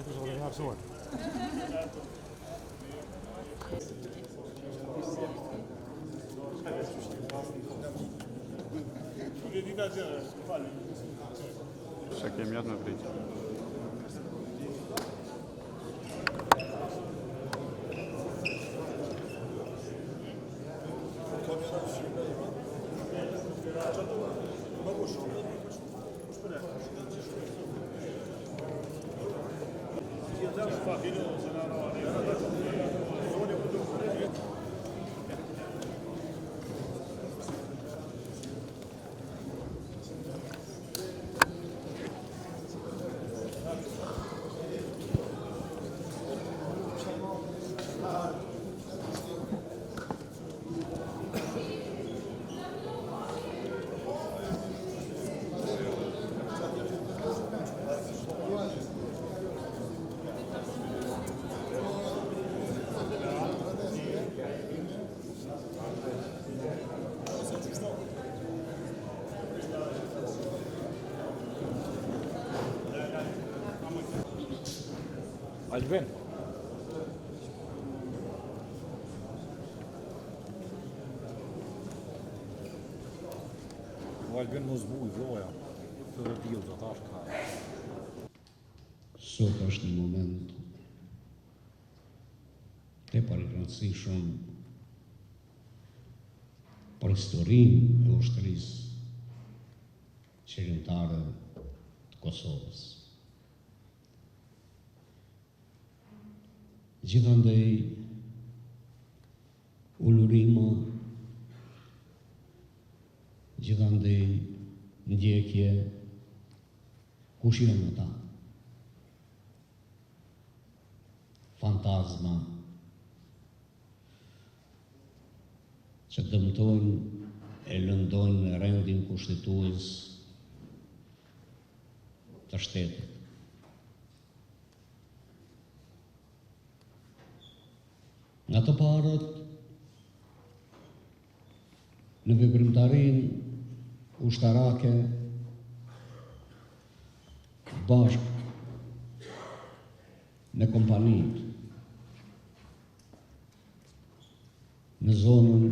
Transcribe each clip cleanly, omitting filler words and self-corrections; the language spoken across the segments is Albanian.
Zitten ze wel in afzoen. Sa kemi atë në pritë. Albin. Albin mos buj vroja. Të rëdil do tash ka. Sot është një moment tepër i rëndësishëm për historinë e ushtrisë qeveritare të Kosovës. Gjithandaj ulurima, gjithandaj ndjekje, kush janë ata? Fantazma që dëmtojnë e lëndojnë rendin kushtetues të shtetit. Nga të parët, në veprimtarinë ushtarake bashkë me kompanitë në zonën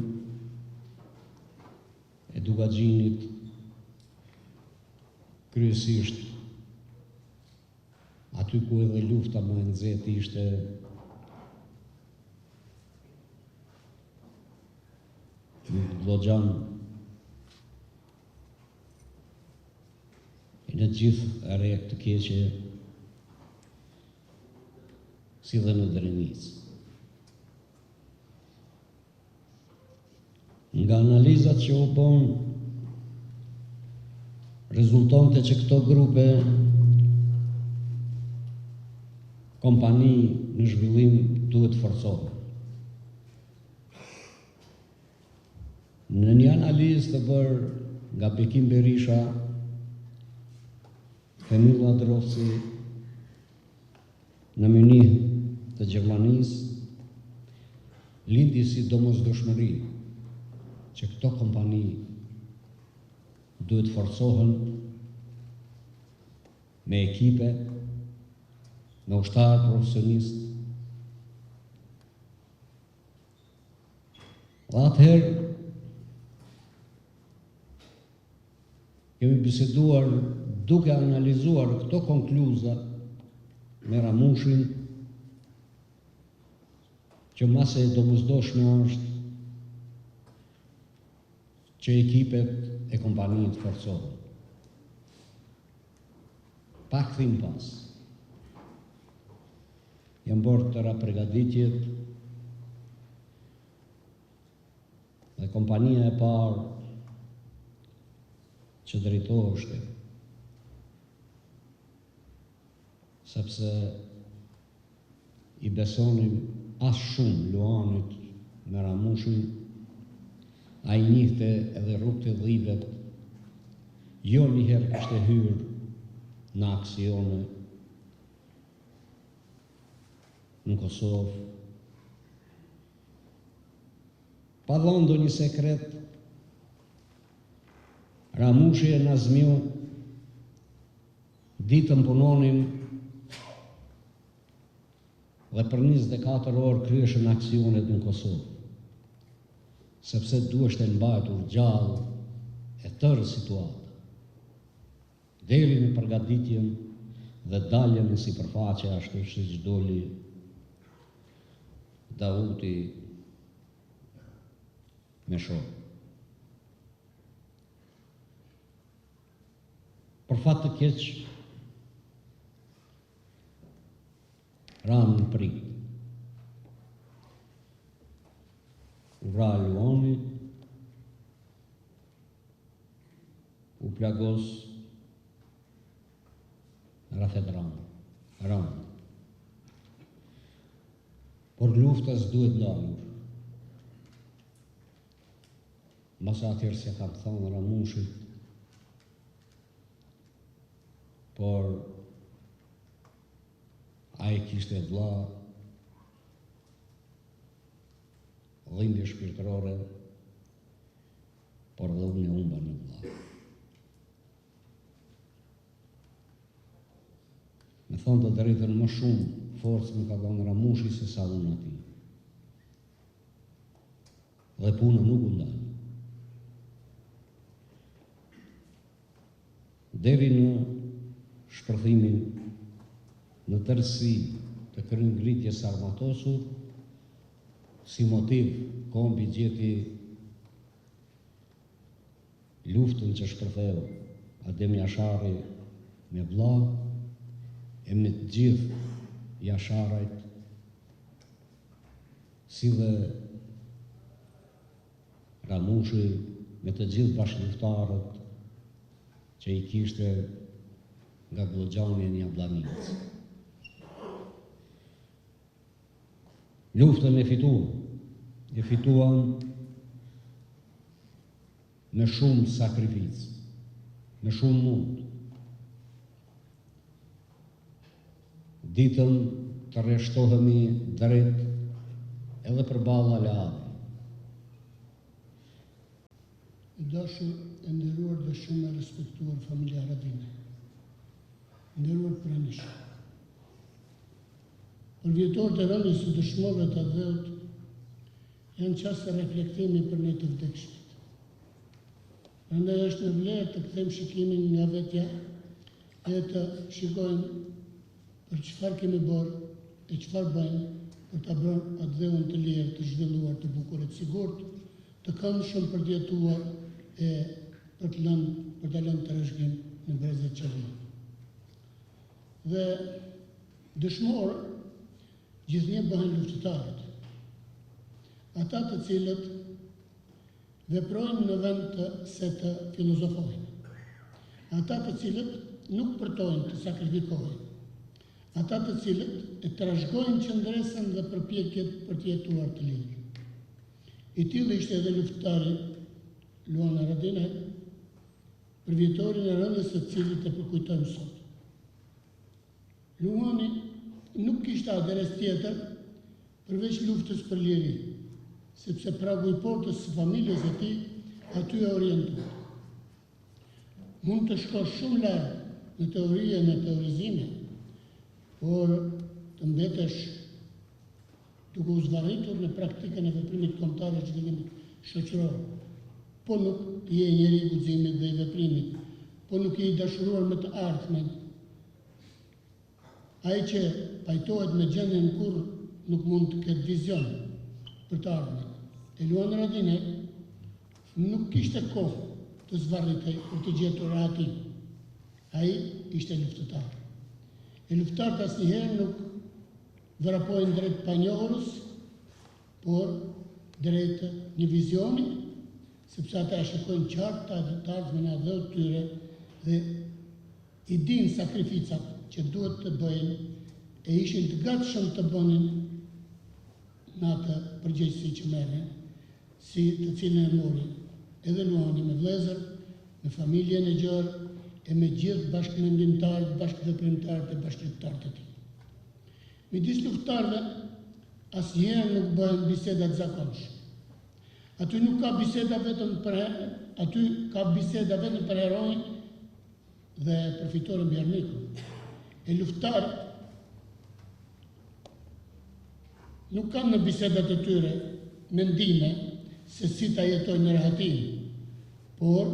e Dugaxhinit, kryesisht aty ku edhe lufta më e nxehtë ishte në Lloxhan e në gjithë arret të keqe si dhe në Drenicë. Nga analizat që u bën, rezultonte që këto grupe kompani në zhvillim duhet forcohen. Në një analizë të bërë nga Bekim Berisha, Fenilla Drossi, në Münih të Gjermanisë, lindi si domosdoshmëri që këto kompani duhet forcohen me ekipe, me ushtarë profesionistë. Dhe atëherë kemi biseduar duke analizuar këto konkluza me Ramushin, që mase e domosdoshme është që ekipet e kompanijit forcohen. Pak thim pas, janë bërë tëra përgatitjet dhe kompania e parë që drejtoheshte, sepse i besonim as shumë Luanit me Ramushin, a i njihte edhe rrugët e dhivet, jo njëherë kishte hyrë në aksione në Kosovë, pa dhënë ndonjë sekret. Ramushi e Nazmiu ditën punonin dhe për 24 orë kryeshën aksionet në Kosovë, sepse duhet të mbajtur gjallë e tërë situata, deri në përgatitjen dhe daljen në sipërfaqe ashtu siç doli Dauti me shokë. Për fat të keq, ranë në prit. U vra Luani, u plagos rreth ranë. Por luftas duhet ndalur. Mas atëherë se kam thënë Ramushit, por ai kishte vëlla, dhimbje shpirtërore, por dhe unë e humba një vëlla. Me thonë të drejtën, më shumë forcë më ka dhënë Ramushi se sa unë atij. Dhe puna nuk u ndal. Deri në shpërthimin në tërësi të kryengritjes armatosur, si motiv kombi gjeti luftën që shpërtheu Adem Jashari me vëlla e me të gjithë jasharajt, si dhe Ramushi me të gjithë bashkëluftarët që i kishte nga Glogjani një Jablanic. Luftën e fituan me shumë sakrificë, me shumë mund. Ditën të rreshtohemi drejt edhe përballë aleave. I dashur, e nderuar dhe shumë e respektuar familja Haradinaj. Nderuar pranish. Për vjetorët e rënies së dëshmorëve të dheut janë çaste reflektimi për ne të vdekshmit. Prandaj është në vlerë të kthejmë shikimin nga vetja e të shikojmë për çfarë kemi bërë e çfarë bëjmë për ta bërë atë dheun të lirë, të zhvilluar, të bukur e të sigurt, të këndshëm për të jetuar e për ta lënë trashëgim në brezet qëllim. Dhe dëshmorë gjithnjë bëhen luftëtarët, ata të cilët veprojnë në vend se të filozofojnë, ata të cilët nuk përtojnë të sakrifikohen, ata të cilët e trashëgojnë qëndresën dhe përpjekjet për të jetuar të lirë. I tillë ishte edhe luftëtari Luan Haradinaj, për vjetorin e rënies së cilit e përkujtojmë sot. Luani nuk kishte adres tjetër përveç luftës për liri, sepse pragu i portës së familjes e tij aty e orientuar. Mund të shkosh shumë larg në teori e në teorizime, por të mbetesh duke u zvarritur në praktikën e veprimit kombëtar e zhvillimit shoqëror, po nuk je njeri i guximit dhe i veprimit, po nuk je i dashuruar me të ardhmen. Ai që pajtohet me gjendjen kur nuk mund të ketë vizion për të ardhmen. E Luan Haradinaj nuk kishte kohë të zvarritej për të gjetur rahatin. Ai ishte luftëtar. E luftëtarët asnjëherë nuk vrapojnë drejt panjohurës, por drejt një vizioni, sepse ata shikojnë qartë të ardhmen e dheut tyre dhe i dinë sakrificat që duhet të bëjnë e ishin të gatshëm të bënin në atë përgjegjësi që merren, si të cilën e mori edhe Luani me vëllezër, me familjen e gjerë e me gjithë bashkëmendimtarët, bashkëveprimtarët e bashkëluftarët e tij. Midis luftëtarëve asnjëherë nuk bëhen biseda të zakonshme. Aty nuk ka biseda vetëm për heroin dhe për fitoren mbi armikun. E luftëtarët nuk kanë në bisedat e tyre mendime se si ta jetojnë në rahatim, por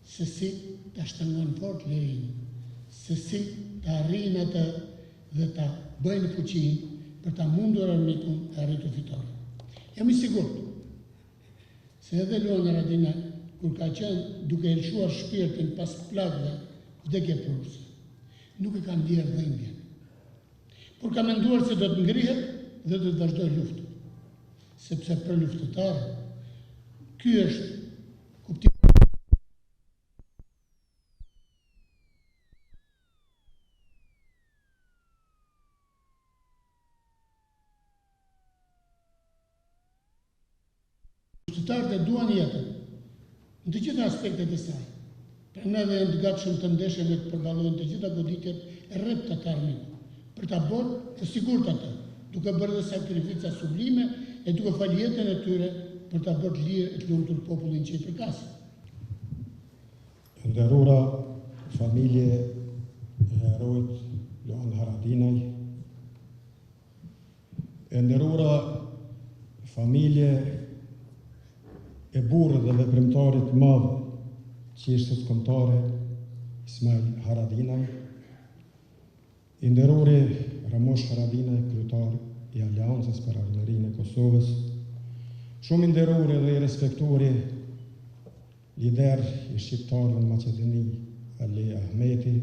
se si ta shtangon fort lirin, se si ta arrijnë atë dhe ta bëjnë fuqinë për ta mundur armikun e arritur fitore. Jam i sigurt se edhe Luan Haradinaj, kur ka qenë duke lëshuar shpirtin pas plagëve vdekje prurse, nuk e ka ndjerë dhimbjen, por ka menduar se do të ngrihet dhe do të vazhdoj luftën, sepse për luftëtarë ky është kuptimi. Luftëtarët e duan jetën në të gjitha aspektet e saj. Prandaj dhe janë të gatshëm të ndeshen dhe të përballojnë të gjitha goditjet e rrepta të armikut, për ta bërë të sigurt atë, duke bërë dhe sakrifica sublime e duke falë jetën e tyre për ta bërë të lirë e të lumtur popullin që i përkasin. Nderura familje e herojt Luan Haradinaj, e nderura familje e burrë dhe veprimtarit madh qishtës kombëtare Ismail Haradinaj, i nderuri Ramosh Haradinaj, kryetar i Aleancës për Ardhmërinë e Kosovës, shumë i nderuri dhe i respektuari lider i shqiptarëve në Maqedoni, Ali Ahmeti,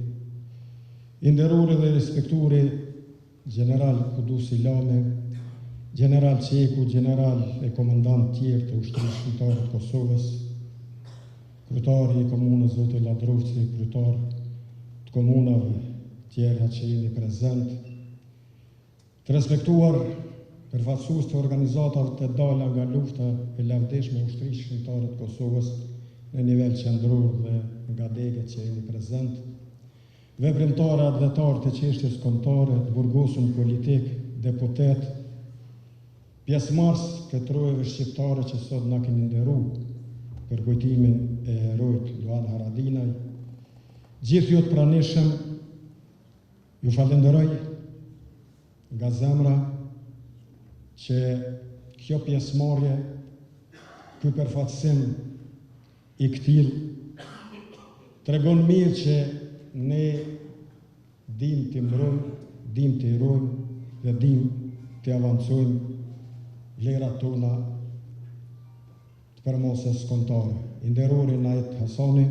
i nderuri dhe i respektuari general Kudusi Lame, general Qeku, general e komandant tjerë të ushtrisë shqiptare të Kosovës, kryetari i komunës Zoti Ladrovci, kryetar të komunave tjera që jeni prezent, të respektuar përfaqësues të organizatave të dala nga lufta e lavdishme e ushtrisë shqiptare të Kosovës në nivel qendror dhe nga degët që jeni prezent, veprimtarë advetarë të çështjes kombëtare, të burgosur politik, deputet, pjesëmarrës të trojeve shqiptare që sot na keni nderu për kujtimin e herojt Luan Haradinaj, gjithë ju të pranishëm, ju falenderoj nga zemra që kjo pjesëmarrje, ky përfaqësim i këtil tregon mirë që ne dim të mbrojmë, dim të hirojmë dhe dim të avancojmë vlerat tona të përmosës kombëtare. I nderuri Najt Hasani,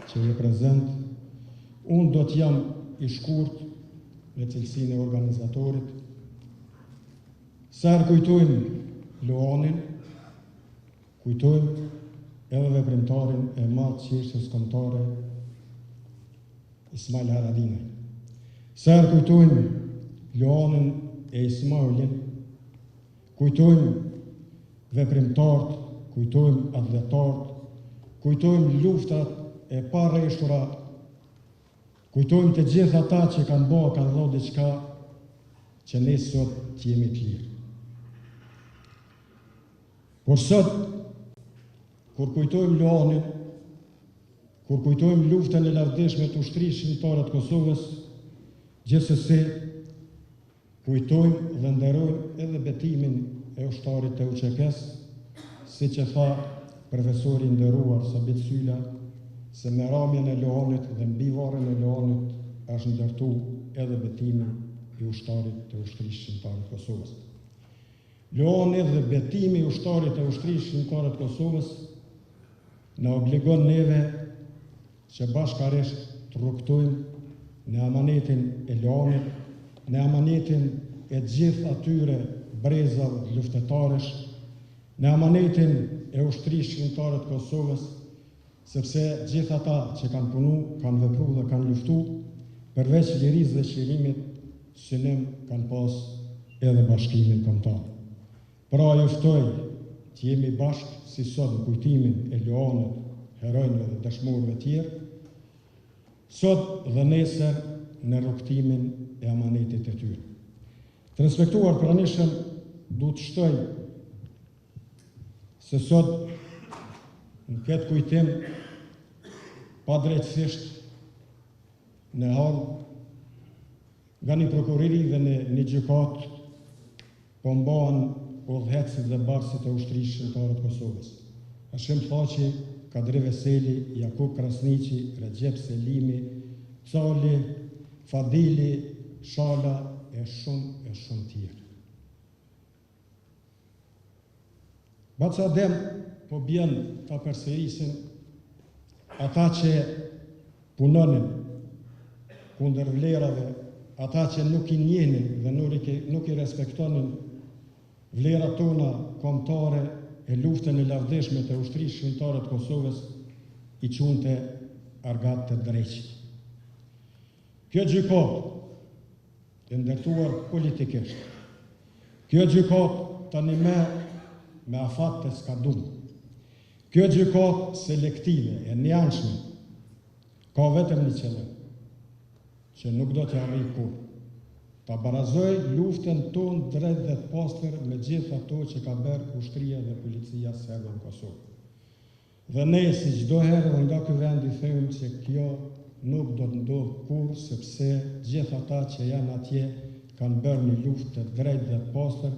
që je prezent, unë do të jam i shkurt me cilësinë e organizatorit. Sa kujtojmë Luanin, kujtojmë edhe veprimtarin e madh qishtës kombëtare Ismail Haradinaj. Sa kujtojmë Luanin e Ismailin, kujtojmë veprimtarët, kujtojmë atletarët, kujtojmë luftat e parreshtura, kujtojmë të gjithë ata që kanë dhënë diçka që ne sot të jemi të lirë. Por sot, kur kujtojmë Luanin, kur kujtojmë luftën e lavdishme të ushtrisë shqiptare të Kosovës, gjithsesi kujtojmë dhe nderojmë edhe betimin e ushtarit të UÇK-s, si që tha profesori nderuar Sabit Syla, se me ramjen e Luanit dhe mbi varrin e Luanit është ndërtu edhe betimin i ushtarit të ushtrisë shqiptare të Kosovës. Luani dhe betimi i ushtarit të ushtrisë shqiptare të Kosovës na obligon neve që bashkarisht të rrugtojmë në amanetin e Luanit, në amanetin e gjithë atyre brezave luftetarësh, në amanetin e ushtrisë shqiptare të Kosovës, sepse gjithë ata që kanë punu, kanë vepru dhe kanë luftu, përveç lirisë dhe çlirimit, synim kanë pas edhe bashkimin kombëtar. Pra ju ftoj që jemi bashkë si sot në kujtimin e Luanit, herojve dhe dëshmorëve tjerë, sot dhe nesër në rrugtimin e amanetit e tyre. Të respektuar pranishëm, du të shtoj se sot në këtë kujtim pa drejtësisht në hall nga një prokurori dhe një gjykat po mbahen udhëhecit dhe barësit e ushtrisë shqiptare të Kosovës. Hashim Thaçi, Kadri Veseli, Jakub Krasniqi, Recep Selimi, Cali, Fadili, Shala e shumë tjerë. Baca Adem po bjen ta përsërisin ata që punonin kundër vlerave, ata që nuk i njenin dhe nuk i respektonin vlerat tona kombëtare e luftën e lavdeshme të ushtrisë shqiptare të Kosovës i quante argat të dreqit. Kjo gjykatë e ndërtuar politikisht, kjo gjykatë tani me afat të skadum, kjo gjykatë selektive e njanshme ka vetëm një qëllim, që nuk do të arrijë kurrë. Ta barazoj luftën tonë drejt dhe të pastër me gjithë ato që ka bërë ushtria dhe policia serbe në Kosovë. Dhe ne, si çdo herë dhe nga ky vend i themi që kjo nuk do të ndodhë kurrë, sepse gjithë ata që janë atje kanë bërë një luftë të drejtë dhe të pastër,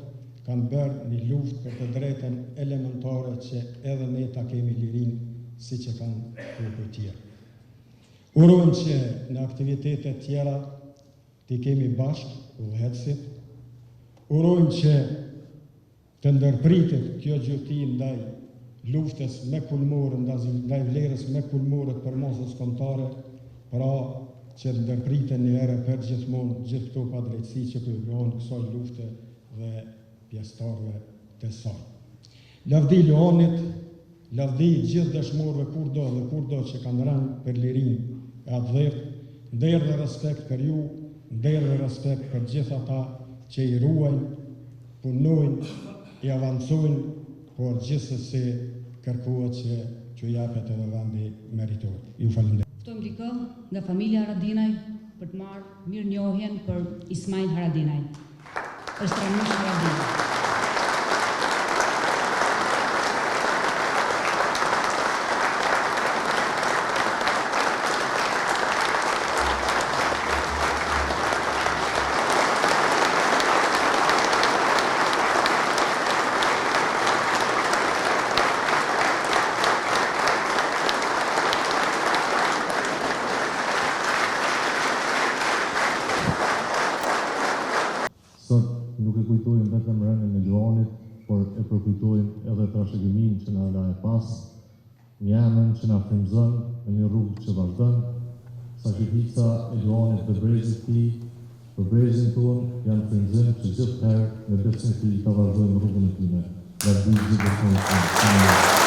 kanë bërë një luftë për të drejtën elementare që edhe ne ta kemi lirinë si që kanë popujt tjerë. Urojmë që në aktivitetet tjera ti kemi bashkë udhëhecit. Urojmë që të ndërpritet kjo gjyqti ndaj luftës me kulmore, ndaj vlerës me kulmore të përmosës kombëtare, pra që të ndërpritet një herë për gjithmonë gjithë këto padrejtësi që kujtohen kësaj lufte dhe pjesëtarëve të saj. Lavdi Leonit, lavdi gjithë dëshmorëve kurdo që kanë rënë për lirinë e atë dhërt, nder dhe respekt për ju, nder dhe respekt për gjithë ata që i ruajnë, punojnë, i avancojnë, por gjithsesi kërkohet që japet edhe vendi meritor. Ju falenderoj. Ftojmë dikë nga familja Haradinaj për të marrë mirënjohjen për Ismail Haradinaj. Është Ramush Haradinaj. Sot nuk e kujtojmë vetëm rënien e Luanit, por e përkujtojmë edhe trashëgiminë që na la e pas, një emër që na frymëzon në një rrugë që vazhdon, sakrifica e Luanit dhe brezit të tij, për brezin tonë janë frymëzim që gjithë herë me besim të tij ta vazhdojmë rrugën e tyre. Nga gjithë